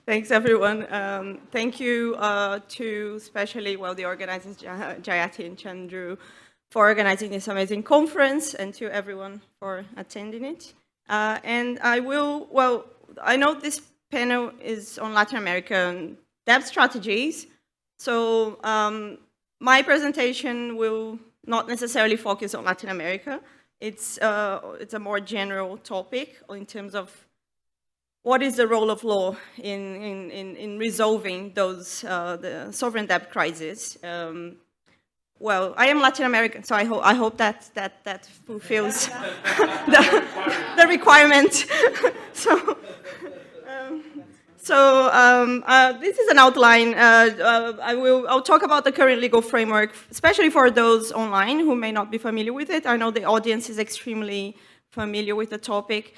Thanks, everyone. Thank you to especially, the organizers, Jayati and Chandru, for organizing this amazing conference, and to everyone for attending it. And I know this panel is on Latin American debt strategies, so my presentation will not necessarily focus on Latin America. It's a more general topic in terms of what is the role of law in resolving those the sovereign debt crisis. Well, I am Latin American, so I hope that fulfills the requirement. This is an outline. I'll talk about the current legal framework, especially for those online who may not be familiar with it. I know the audience is extremely familiar with the topic.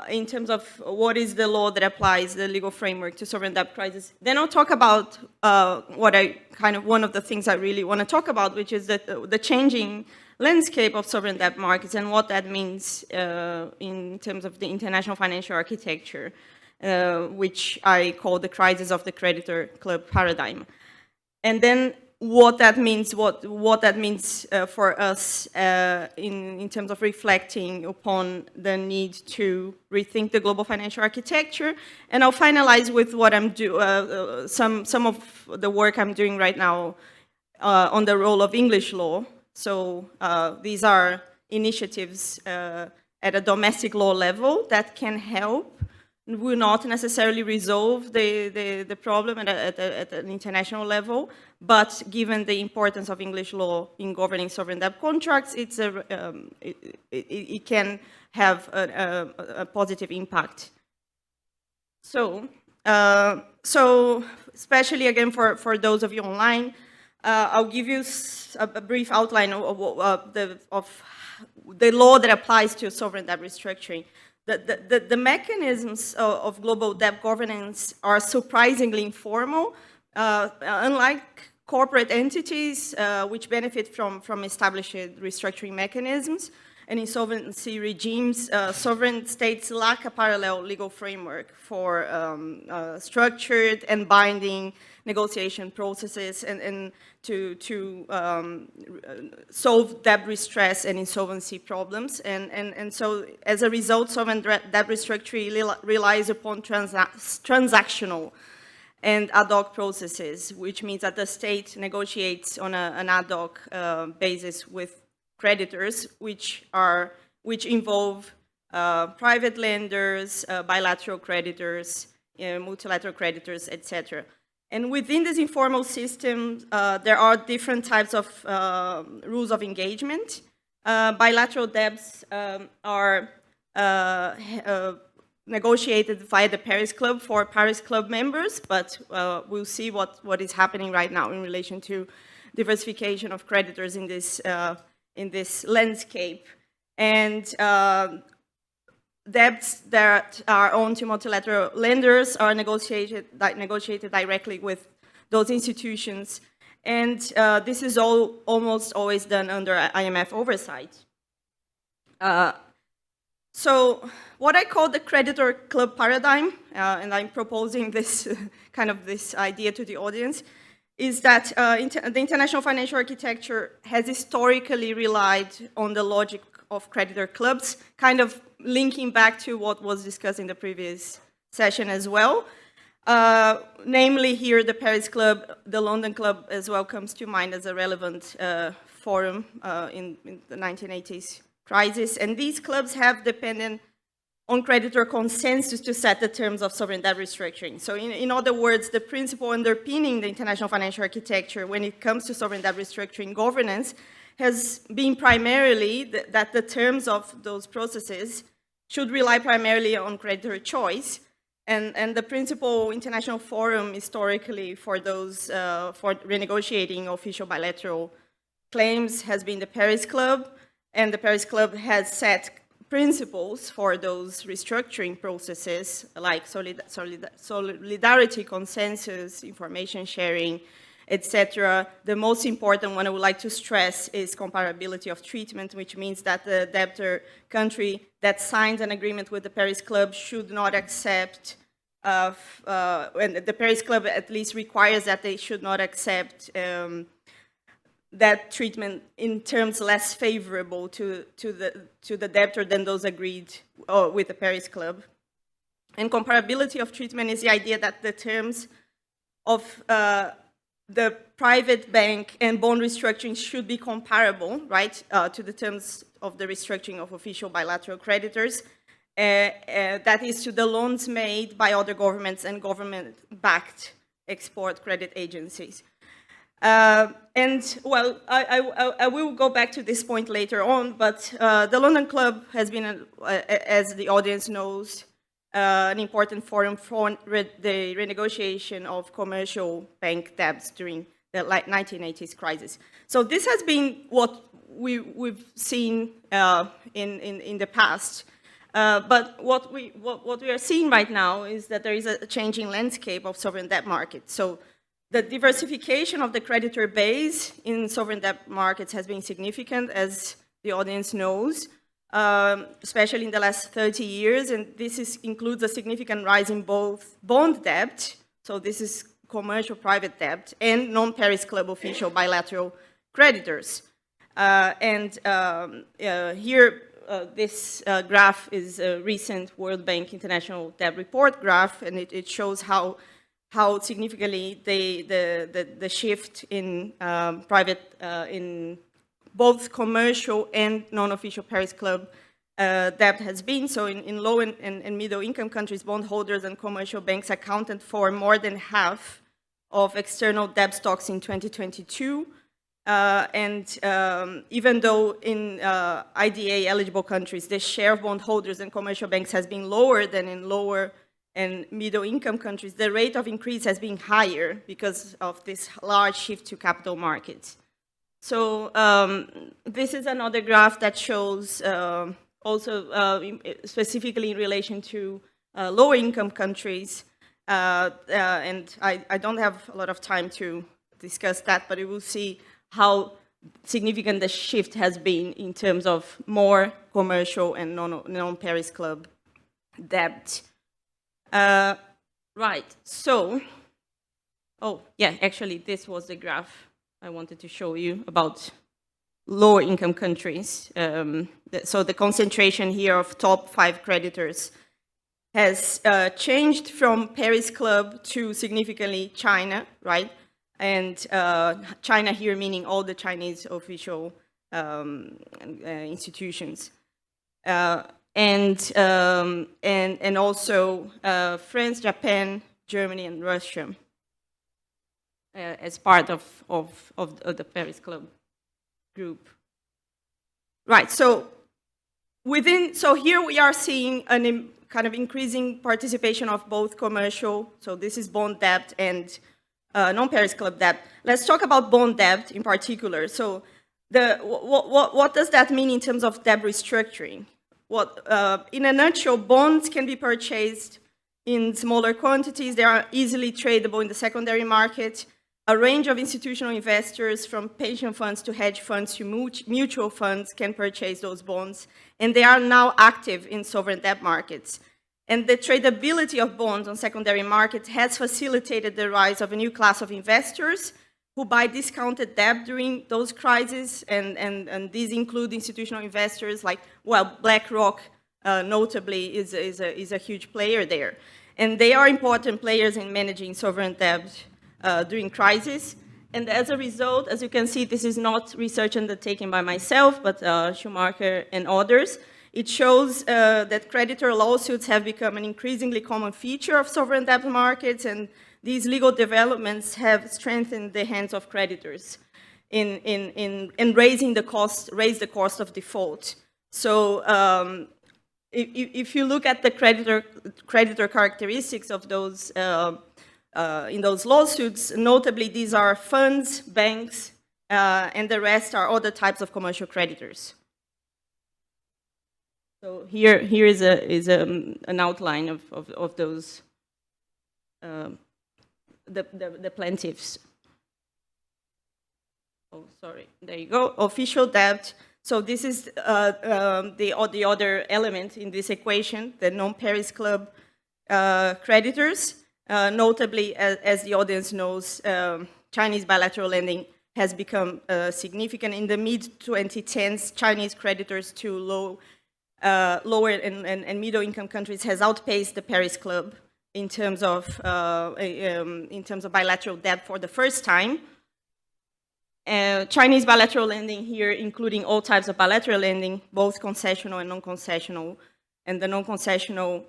In terms of what is the law that applies the legal framework to sovereign debt crisis. Then I'll talk about one of the things I really want to talk about, which is the changing landscape of sovereign debt markets and what that means in terms of the international financial architecture, which I call the crisis of the creditor club paradigm. And then what that means for us in terms of reflecting upon the need to rethink the global financial architecture. And I'll finalize with what I'm some of the work I'm doing right now on the role of English law. So these are initiatives at a domestic law level that can help, will not necessarily resolve the problem at an international level, but given the importance of English law in governing sovereign debt contracts, it can have a positive impact. So especially again for those of you online, I'll give you a brief outline of the law that applies to sovereign debt restructuring. The mechanisms of global debt governance are surprisingly informal, unlike corporate entities, which benefit from established restructuring mechanisms. And insolvency regimes, sovereign states lack a parallel legal framework for structured and binding negotiation processes and to solve debt distress and insolvency problems. And so as a result, sovereign debt restructuring relies upon transactional and ad hoc processes, which means that the state negotiates on an ad hoc basis with creditors, which involve private lenders, bilateral creditors, multilateral creditors, etc. And within this informal system, there are different types of rules of engagement. Bilateral debts are negotiated via the Paris Club for Paris Club members, but we'll see what is happening right now in relation to diversification of creditors in this landscape. And debts that are owned to multilateral lenders are negotiated directly with those institutions. And this is almost always done under IMF oversight. So what I call the creditor club paradigm, and I'm proposing this this idea to the audience, is that the international financial architecture has historically relied on the logic of creditor clubs, kind of linking back to what was discussed in the previous session as well. Namely here, the Paris Club, the London Club as well comes to mind as a relevant forum in the 1980s crisis. And these clubs have depended on creditor consensus to set the terms of sovereign debt restructuring. So in other words, the principle underpinning the international financial architecture when it comes to sovereign debt restructuring governance has been primarily that the terms of those processes should rely primarily on creditor choice. And the principal international forum historically for those for renegotiating official bilateral claims has been the Paris Club, and the Paris Club has set principles for those restructuring processes like solidarity, consensus, information sharing, etc. The most important one I would like to stress is comparability of treatment, which means that the debtor country that signs an agreement with the Paris Club should not accept and the Paris Club at least requires that they should not accept that treatment in terms less favorable to the debtor than those agreed with the Paris Club. And comparability of treatment is the idea that the terms of the private bank and bond restructuring should be comparable, right, to the terms of the restructuring of official bilateral creditors. That is to the loans made by other governments and government-backed export credit agencies. And, well, I will go back to this point later on, but the London Club has been, as the audience knows, an important forum for the renegotiation of commercial bank debts during the 1980s crisis. So this has been what we've seen in the past. But what we are seeing right now is that there is a changing landscape of sovereign debt markets. So the diversification of the creditor base in sovereign debt markets has been significant, as the audience knows, especially in the last 30 years, and this includes a significant rise in both bond debt, so this is commercial private debt, and non-Paris Club official bilateral creditors. Here, this graph is a recent World Bank International Debt Report graph, and it shows how significantly the shift in in both commercial and non-official Paris Club debt has been. So in low and middle income countries, bondholders and commercial banks accounted for more than half of external debt stocks in 2022. Even though in IDA eligible countries, the share of bondholders and commercial banks has been lower than in lower and middle income countries, the rate of increase has been higher because of this large shift to capital markets. So this is another graph that shows also specifically in relation to lower income countries, and I don't have a lot of time to discuss that, but you will see how significant the shift has been in terms of more commercial and non-Paris Club debt. Right, so, oh yeah, actually this was the graph I wanted to show you about lower income countries. So the concentration here of top 5 creditors has changed from Paris Club to significantly China, right? And China here meaning all the Chinese official institutions. And also France, Japan, Germany, and Russia as part of the Paris Club group. Right, so here we are seeing a kind of increasing participation of both commercial, so this is bond debt and non-Paris Club debt. Let's talk about bond debt in particular. So what does that mean in terms of debt restructuring? In a nutshell, bonds can be purchased in smaller quantities. They are easily tradable in the secondary market. A range of institutional investors, from pension funds to hedge funds to mutual funds, can purchase those bonds. And they are now active in sovereign debt markets. And the tradability of bonds on secondary markets has facilitated the rise of a new class of investors who buy discounted debt during those crises, and these include institutional investors like, well, BlackRock notably is a huge player there. And they are important players in managing sovereign debt during crisis. And as a result, as you can see, this is not research undertaken by myself, but Schumacher and others. It shows that creditor lawsuits have become an increasingly common feature of sovereign debt markets, and these legal developments have strengthened the hands of creditors in raising the cost of default. So if you look at the creditor characteristics of those in those lawsuits, notably these are funds, banks, and the rest are other types of commercial creditors. So here is an outline of those the plaintiffs. Oh, sorry. There you go. Official debt. So this is the other element in this equation, the non-Paris Club creditors. Notably, as the audience knows, Chinese bilateral lending has become significant. In the mid-2010s, Chinese creditors to lower and middle-income countries has outpaced the Paris Club in terms of bilateral debt for the first time. Chinese bilateral lending here, including all types of bilateral lending, both concessional and non-concessional. And the non-concessional,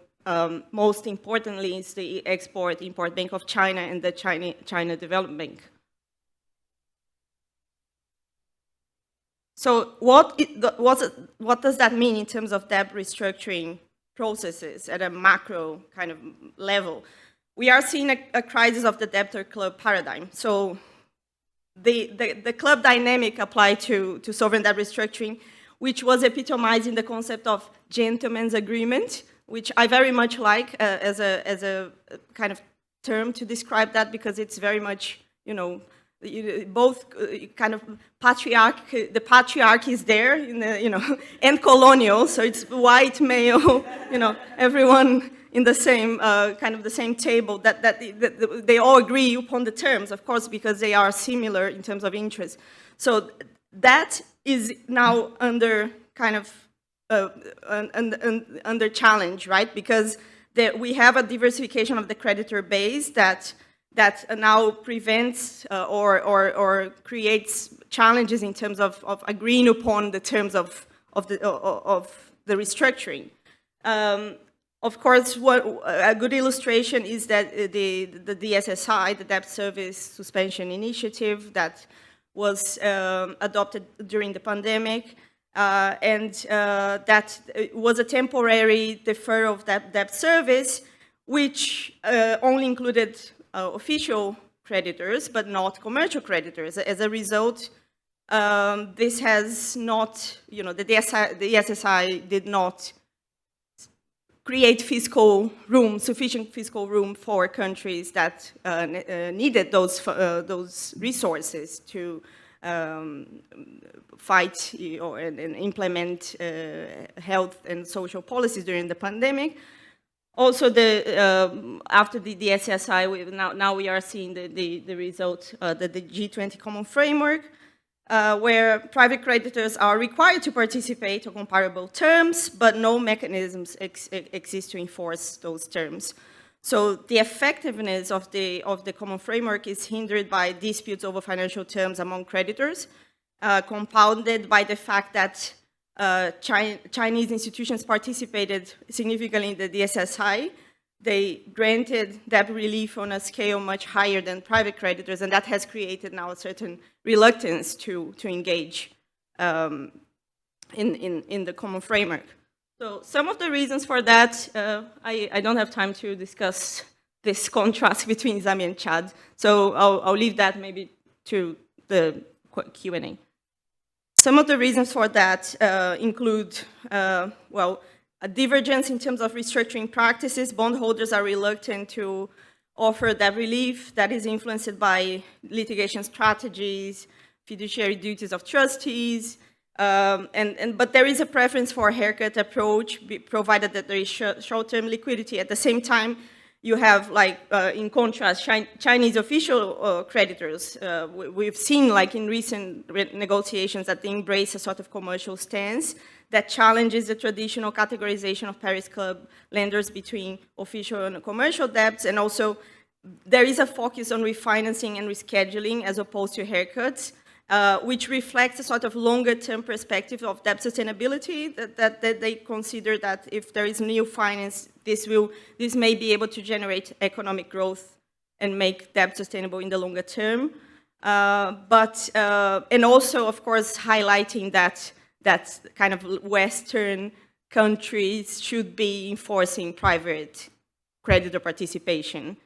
most importantly, is the Export-Import Bank of China and the China Development Bank. So what does that mean in terms of debt restructuring processes at a macro kind of level? We are seeing a crisis of the debtor club paradigm. So the club dynamic applied to sovereign debt restructuring, which was epitomized in the concept of gentleman's agreement, which I very much like as a kind of term to describe that, because it's very much, you know, both kind of the patriarchy is there, in the, you know, and colonial, so it's white, male, you know, everyone in the same, kind of the same table, that they all agree upon the terms, of course, because they are similar in terms of interest. So that is now under kind of, under challenge, right? Because we have a diversification of the creditor base that now prevents or creates challenges in terms of agreeing upon the terms of the restructuring. Of course, a good illustration is that the DSSI, the Debt Service Suspension Initiative, that was adopted during the pandemic, and that was a temporary deferral of that debt service, which only included official creditors, but not commercial creditors. As a result, this has not, you know, the SSI did not create fiscal room, sufficient fiscal room for countries that needed those resources to fight and implement health and social policies during the pandemic. Also, after the SSI, now we are seeing the result, the G20 Common Framework, where private creditors are required to participate on comparable terms, but no mechanisms exist to enforce those terms. So the effectiveness of the Common Framework is hindered by disputes over financial terms among creditors, compounded by the fact that Chinese institutions participated significantly in the DSSI. They granted debt relief on a scale much higher than private creditors, and that has created now a certain reluctance to engage in the Common Framework. So some of the reasons for that, I don't have time to discuss this contrast between Zambia and Chad, so I'll leave that maybe to the Q&A. Some of the reasons for that include, well, a divergence in terms of restructuring practices. Bondholders are reluctant to offer debt relief that is influenced by litigation strategies, fiduciary duties of trustees, but there is a preference for a haircut approach, provided that there is short-term liquidity. At the same time, you have, like, in contrast, Chinese official creditors. We've seen, like, in recent negotiations, that they embrace a sort of commercial stance that challenges the traditional categorization of Paris Club lenders between official and commercial debts, and also there is a focus on refinancing and rescheduling as opposed to haircuts, which reflects a sort of longer-term perspective of debt sustainability, that they consider that if there is new finance, this may be able to generate economic growth and make debt sustainable in the longer term. And also, of course, highlighting that kind of Western countries should be enforcing private creditor participation.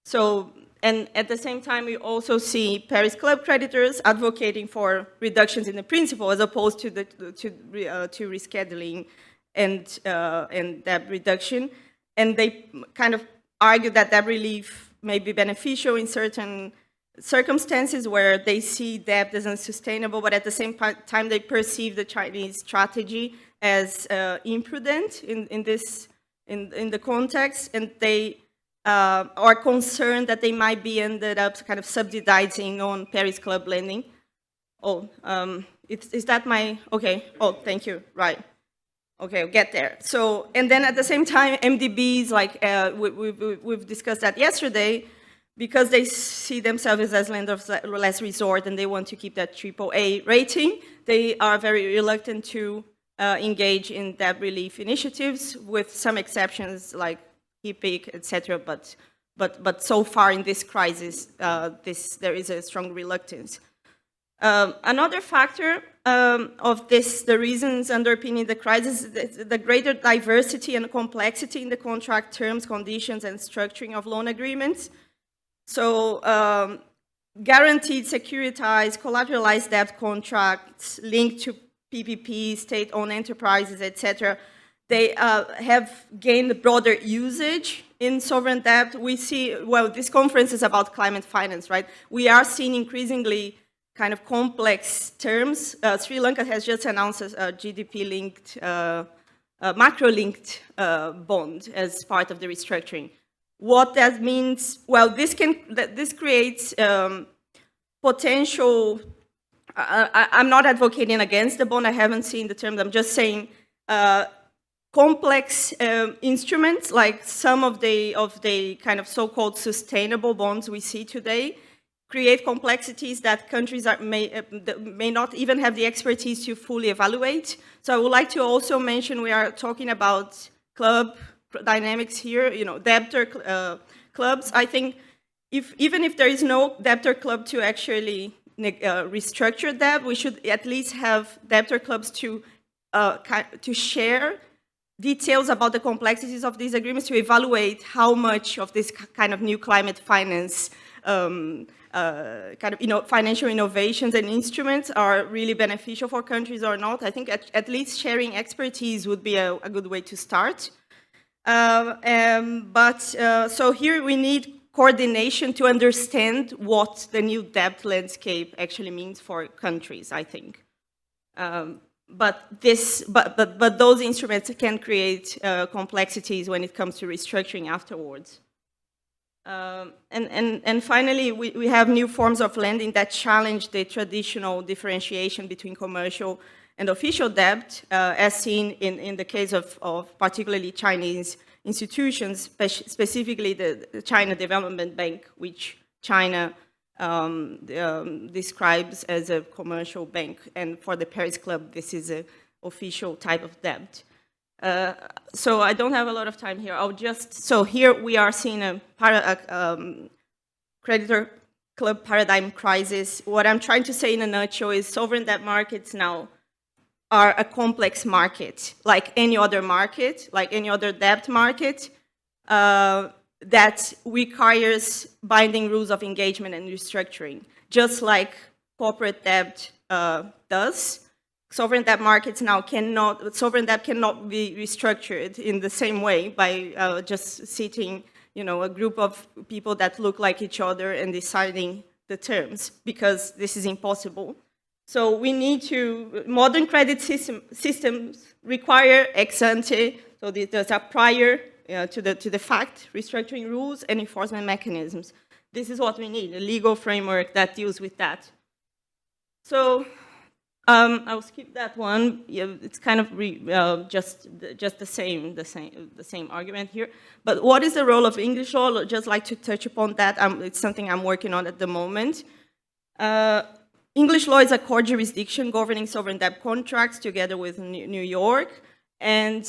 So, and at the same time, we also see Paris Club creditors advocating for reductions in the principal as opposed to rescheduling and debt reduction. And they kind of argue that debt relief may be beneficial in certain circumstances where they see debt as unsustainable, but at the same time they perceive the Chinese strategy as imprudent in this in the context, and they are concerned that they might be ended up kind of subsidizing on PERI's club lending. Oh, is that my, okay, oh, thank you, right. Okay, I'll get there. So, and then at the same time, MDBs, like we've discussed that yesterday, because they see themselves as lenders of last resort and they want to keep that AAA rating, they are very reluctant to engage in debt relief initiatives, with some exceptions like HIPIC, etc. But so far in this crisis, there is a strong reluctance. Another factor of this, the reasons underpinning the crisis, is the greater diversity and complexity in the contract terms, conditions, and structuring of loan agreements. So guaranteed, securitized, collateralized debt contracts linked to PPP, state-owned enterprises, etc., they have gained broader usage in sovereign debt. We see, well, this conference is about climate finance, right? We are seeing increasingly kind of complex terms. Sri Lanka has just announced a GDP-linked, macro-linked bond as part of the restructuring. What that means, well, this creates potential, I'm not advocating against the bond, I haven't seen the terms, I'm just saying complex instruments, like some of the kind of so-called sustainable bonds we see today, create complexities that countries may not even have the expertise to fully evaluate. So I would like to also mention, we are talking about club dynamics here, you know, debtor clubs. I think even if there is no debtor club to actually restructure debt, we should at least have debtor clubs to share details about the complexities of these agreements, to evaluate how much of this kind of new climate finance financial innovations and instruments are really beneficial for countries or not. I think at least sharing expertise would be a good way to start. So here we need coordination to understand what the new debt landscape actually means for countries, I think. But those instruments can create complexities when it comes to restructuring afterwards. And finally, we have new forms of lending that challenge the traditional differentiation between commercial and official debt, as seen in the case of particularly Chinese institutions, specifically the China Development Bank, which China describes as a commercial bank. And for the Paris Club, this is an official type of debt. So I don't have a lot of time here. So here we are seeing a creditor club paradigm crisis. What I'm trying to say in a nutshell is sovereign debt markets now are a complex market, like any other market, like any other debt market, that requires binding rules of engagement and restructuring, just like corporate debt does. Sovereign debt markets now sovereign debt cannot be restructured in the same way by just sitting, you know, a group of people that look like each other and deciding the terms, because this is impossible. So we need modern credit systems require ex ante, so there's a prior to the fact, restructuring rules and enforcement mechanisms. This is what we need, a legal framework that deals with that. So I'll skip that one. Yeah, it's kind of just the same argument here. But what is the role of English law? I'd just like to touch upon that. It's something I'm working on at the moment. English law is a core jurisdiction governing sovereign debt contracts together with New York. And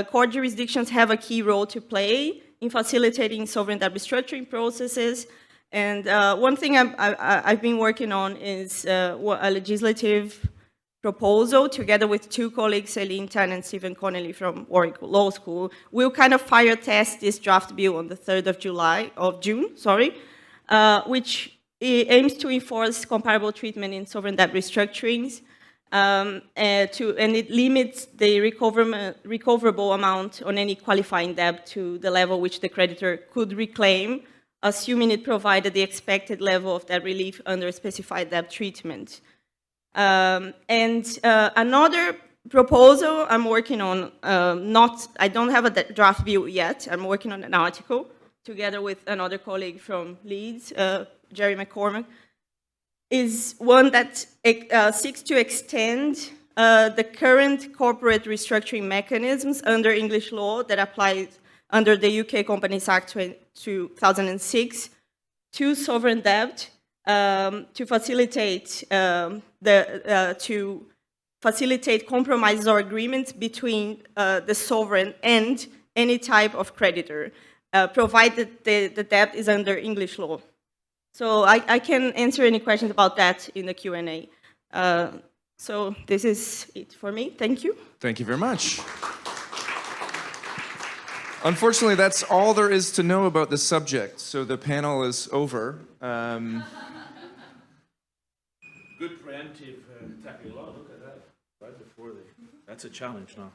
core jurisdictions have a key role to play in facilitating sovereign debt restructuring processes. And one thing I've been working on is a legislative proposal together with two colleagues, Eileen Tan and Stephen Connelly from Warwick Law School. We'll kind of fire test this draft bill on the 3rd of June, which aims to enforce comparable treatment in sovereign debt restructurings, and it limits the recoverable amount on any qualifying debt to the level which the creditor could reclaim, assuming it provided the expected level of debt relief under specified debt treatment. Another proposal I'm working on, I don't have a draft bill yet. I'm working on an article together with another colleague from Leeds, Jerry McCormack, is one that seeks to extend the current corporate restructuring mechanisms under English law that applies under the UK Companies Act 2006 to sovereign debt to facilitate compromises or agreements between the sovereign and any type of creditor, provided the debt is under English law. So I can answer any questions about that in the Q&A. So this is it for me. Thank you. Thank you very much. Unfortunately, that's all there is to know about the subject, so the panel is over. Good preemptive tackle law. Look at that. Right before that's a challenge now.